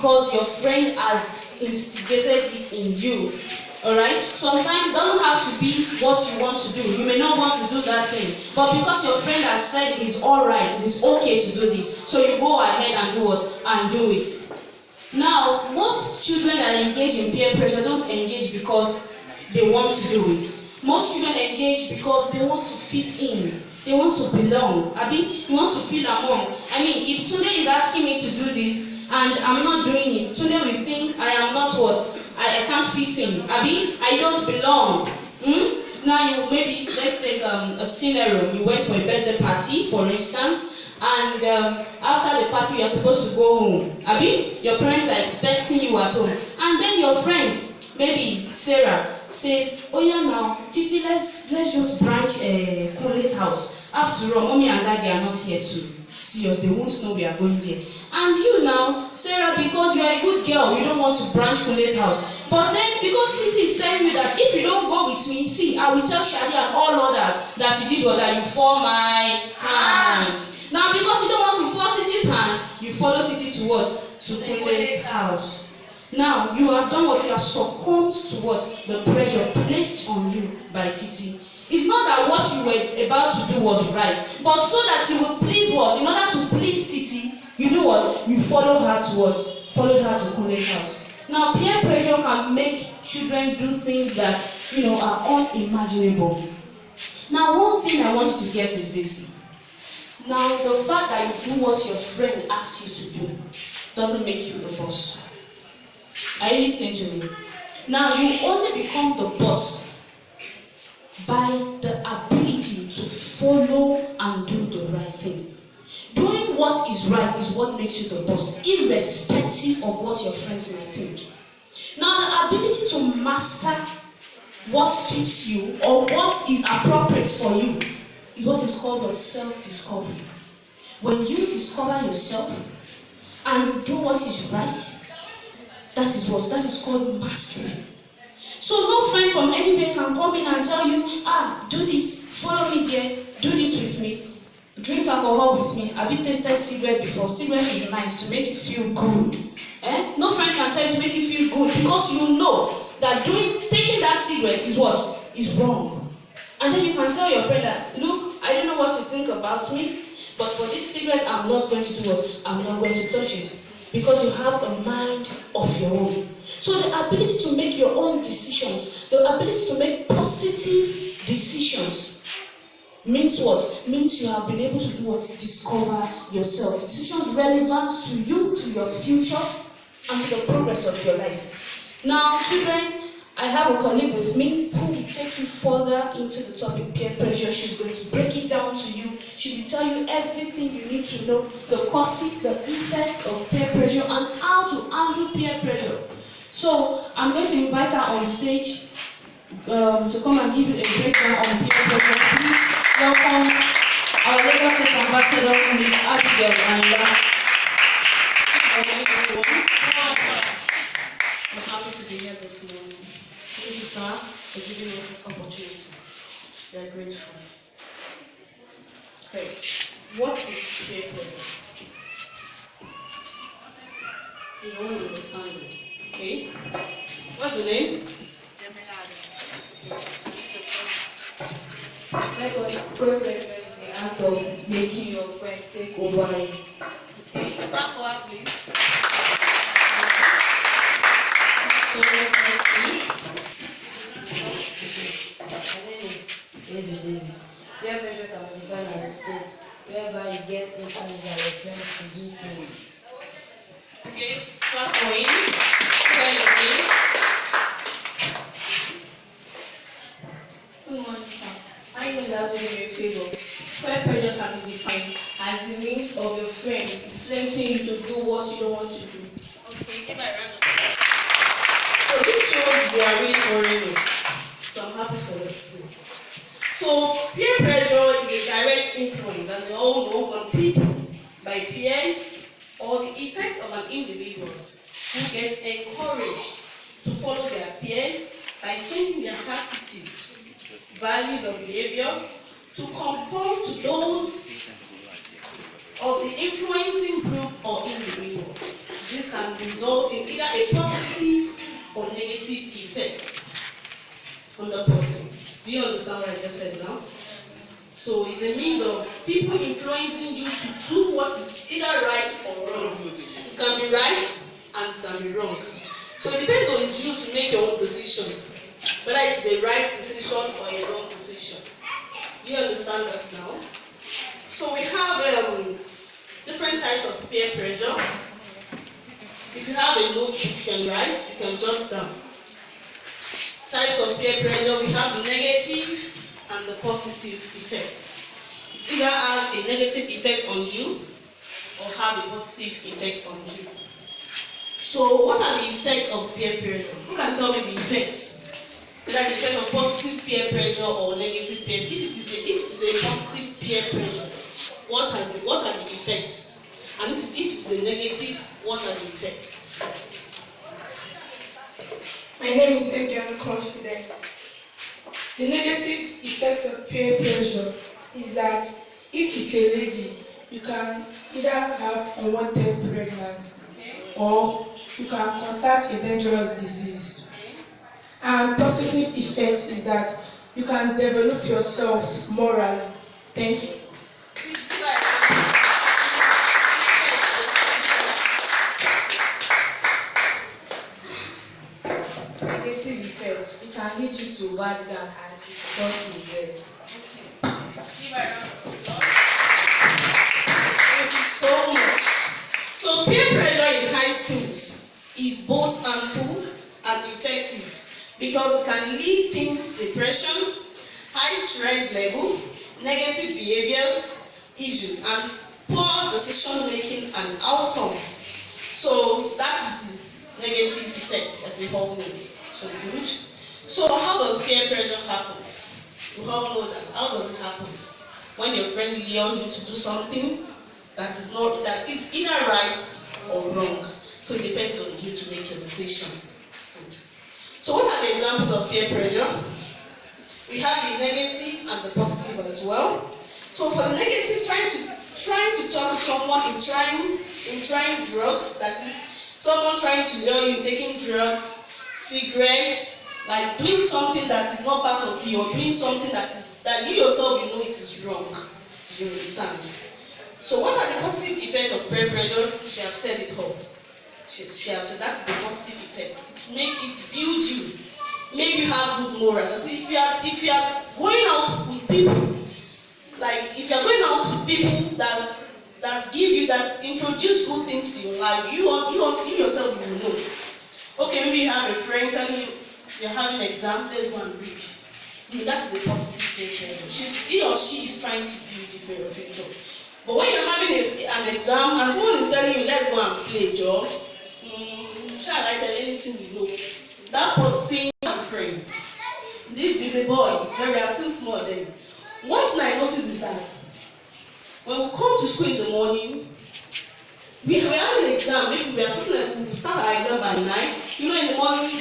because your friend has instigated it in you. Alright? Sometimes it doesn't have to be what you want to do. You may not want to do that thing. But because your friend has said it is alright, it is okay to do this. So you go ahead and do what? And do it. Now, most children that engage in peer pressure don't engage because they want to do it. Most children engage because they want to fit in. They want to belong. Abi, you want to feel among. I mean, if Tunde is asking me to do this and I'm not doing it, Tunde will think I am not what? I can't fit in. Abi, I don't belong. Now, you maybe, let's take a scenario. You went for a birthday party, for instance, and after the party, you're supposed to go home. Abi, your parents are expecting you at home. And then your friend, maybe Sarah, says, oh yeah, now, Titi, let's just branch Kunle's house. After all, mommy and daddy are not here to see us. They won't know we are going there. And you now, Sarah, because you are a good girl, you don't want to branch Kunle's house. But then, because Titi is telling you that if you don't go with me, see, I will tell Shadi and all others that you did what, that you fall my hand. Now, because you don't want to fall Titi's hand, you follow Titi to what? To Kunle's house. Now, you have done what? You have succumbed to what? The pressure placed on you by Titi. It's not that what you were about to do was right, but so that you will please what? In order to please Titi, you do what? You follow her to what? Followed her to Kunle's house. Now, peer pressure can make children do things that, are unimaginable. Now, one thing I want you to get is this. Now, the fact that you do what your friend asks you to do doesn't make you the boss. Are you listening to me? Now, you only become the boss by the ability to follow and do the right thing. Doing what is right is what makes you the boss, irrespective of what your friends might think. Now, the ability to master what fits you or what is appropriate for you is what is called self-discovery. When you discover yourself and you do what is right, that is what? That is called mastery. So no friend from anywhere can come in and tell you, do this, follow me there, do this with me, drink alcohol with me. Have you tasted cigarette before? Cigarette is nice to make you feel good. No friend can tell you to make you feel good because you know that taking that cigarette is what? Is wrong. And then you can tell your friend that, look, I don't know what you think about me, but for this cigarette, I'm not going to do what? I'm not going to touch it. Because you have a mind of your own. So the ability to make your own decisions, the ability to make positive decisions means what? Means you have been able to do what? Discover yourself. Decisions relevant to you, to your future, and to the progress of your life. Now, children, I have a colleague with me who will take you further into the topic peer pressure. She's going to break it down to you. She will tell you everything you need to know, the causes, the effects of peer pressure, and how to handle peer pressure. So, I'm going to invite her on stage to come and give you a breakdown on peer pressure. Please welcome our Lagos State Ambassador, Ms. Ajegunle. I'm happy to be here this morning. Thank you, sir, for giving us this opportunity. We are grateful. Okay, what is peer pressure? You don't understand it. Okay? What's the name? Peer pressure is the act of making your friend take over you. Okay, clap for her, please. So, peer pressure can be defined as a state whereby you get influenced by your friends to do things. okay, clap for him. Well, okay. Good morning, sir. I know that will give me a favor. Peer pressure can be defined as the means of your friend influencing you to do what you don't want to do. Okay, give her a round of applause. So this shows we are really following it. So I'm happy for this. So peer pressure is a direct influence, as we all know, on people by peers or the effect of an individual who gets encouraged to follow their peers by changing their attitude, values, or behaviors to conform to those of the influencing group or individuals. this can result in either a positive or negative effect on the person. Do you understand what I just said now? So it's a means of people influencing you to do what is either right or wrong. It can be right and it can be wrong. So it depends on you to make your own decision, whether it's the right decision or a wrong decision. Do you understand that now? So we have different types of peer pressure. If you have a note you can write, you can jot down. Types of peer pressure, we have the negative and the positive effect. It either have a negative effect on you or have a positive effect on you. So what are the effects of peer pressure? Who can tell me the effects? Either the effect of positive peer pressure or negative peer pressure. If it is a positive peer pressure, what are the effects? And if it is a negative, what are the effects? My name is Ajegunle. The negative effect of peer pressure is that if it's a lady, you can either have unwanted pregnancy or you can contact a dangerous disease. And positive effect is that you can develop yourself morally. Thank you. Negative effect. It can lead you to bad gang and cause regret. Thank you so much. So peer pressure in high schools is both harmful and effective because it can lead teens to depression, high stress level, negative behaviors, issues, and poor decision making and outcome. So that's the negative effect as a whole name. So good. So how does peer pressure happen? You all know that. How does it happen? When your friend leads you to do something that is either right or wrong. So it depends on you to make your decision. Good. So what are the examples of peer pressure? We have the negative and the positive as well. So for the negative, trying to talk to someone in trying drugs, that is someone trying to lure you in taking drugs, cigarettes, like doing something that is not part of you, or doing something that you yourself you know it is wrong. You understand? So what are the positive effects of peer pressure? She have said it all. She have said that's the positive effect. It build you, make you have good morals. That if you are going out with people, like if you are going out with people that give you, that introduce good things to your life, you yourself you will know. Okay, maybe you have a friend telling you you're having an exam, let's go and read. That's the positive peer pressure. He or she is trying to build you for your future. But when you're having an exam and someone is telling you, let's go and play, Joe, shall I tell anything you know? That was saying my friend. This is a boy, when we are still small then. One thing I noticed is that when we come to school in the morning, we have an exam, maybe we are something like we start our exam by 9. You know, in the morning,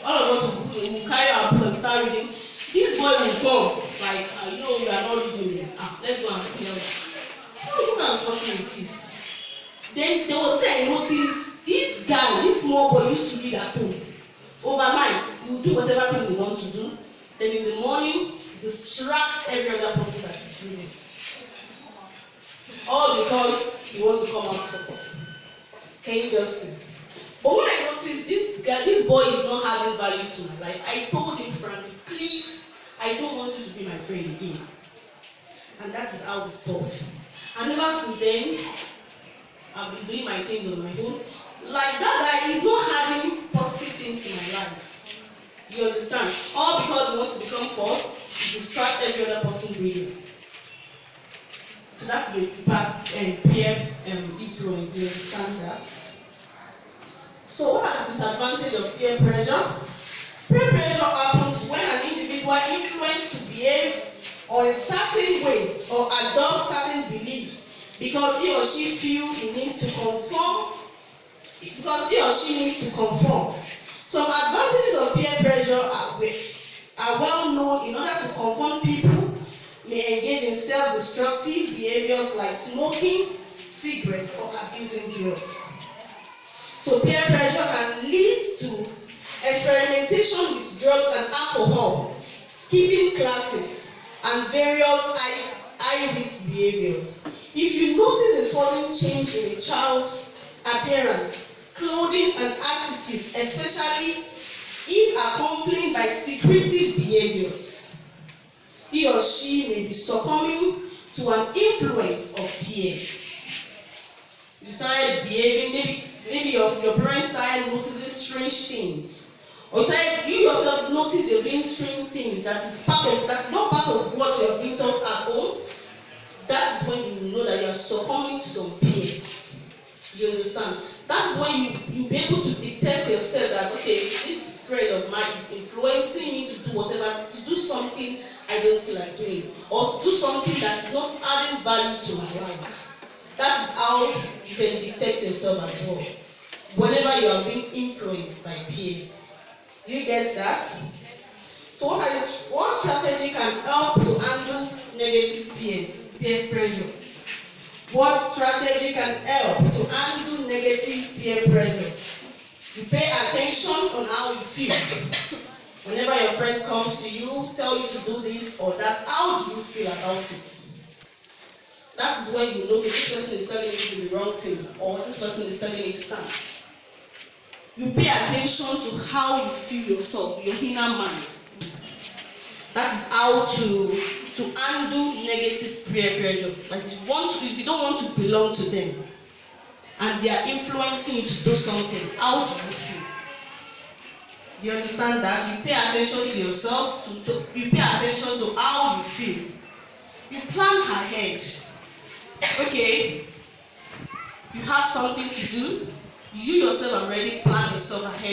all of us will carry our book and start reading. This boy will come, like, you know, you are not reading. Let's go and play. What kind of person is this? Then there was I noticed this guy, this small boy used to read at home. Overnight, he will do whatever thing he wants to do. Then in the morning, distract every other person that is reading. All because he wants to come out first. Can you just see? But when I noticed this boy is not having value to my life, I told him frankly, please, I don't want you to be my friend again. And that is how we stopped. And ever since then, I've been doing my things on my own. Like that guy is not having positive things in my life. You understand? All because he wants to become first, to distract every other person reading. So that's the impact and peer influence. You understand that? So what are the disadvantages of peer pressure? Peer pressure happens when an individual influenced to behave or in a certain way or adopt certain beliefs because he or she feels he needs to conform. Some advantages of peer pressure are well known. In order to conform, people may engage in self-destructive behaviors like smoking, cigarettes, or abusing drugs. So peer pressure can lead to experimentation with drugs and alcohol, skipping classes, and various high-risk behaviors. If you notice a sudden change in a child's appearance, clothing, and attitude, especially if accompanied by secretive behaviors, he or she may be succumbing to an influence of peers. You started behaving, maybe your parents started noticing strange things. Or you yourself notice you're doing strange things that's not part of what you're being taught at home. That is when you know that you're succumbing to some peers. You understand? That is when you'll be able to detect yourself that, okay, this friend of mine is influencing me to do whatever, to do something I don't feel like doing, or do something that's not adding value to my life. That is how you can detect yourself as well. Whenever you are being influenced by peers. Do you get that? So what strategy can help to handle negative peer pressure? What strategy can help to handle negative peer pressures? You pay attention on how you feel. Whenever your friend comes to you, tell you to do this or that, how do you feel about it? That is when you know that this person is telling you to do the wrong thing, or this person is telling you to stand. You pay attention to how you feel yourself, your inner mind. That is how to handle negative peer pressure. Like if you don't want to belong to them, and they are influencing you to do something, how do you feel? Do you understand that? You pay attention to yourself, you pay attention to how you feel. You plan ahead. Okay, you have something to do. You yourself already plan yourself ahead.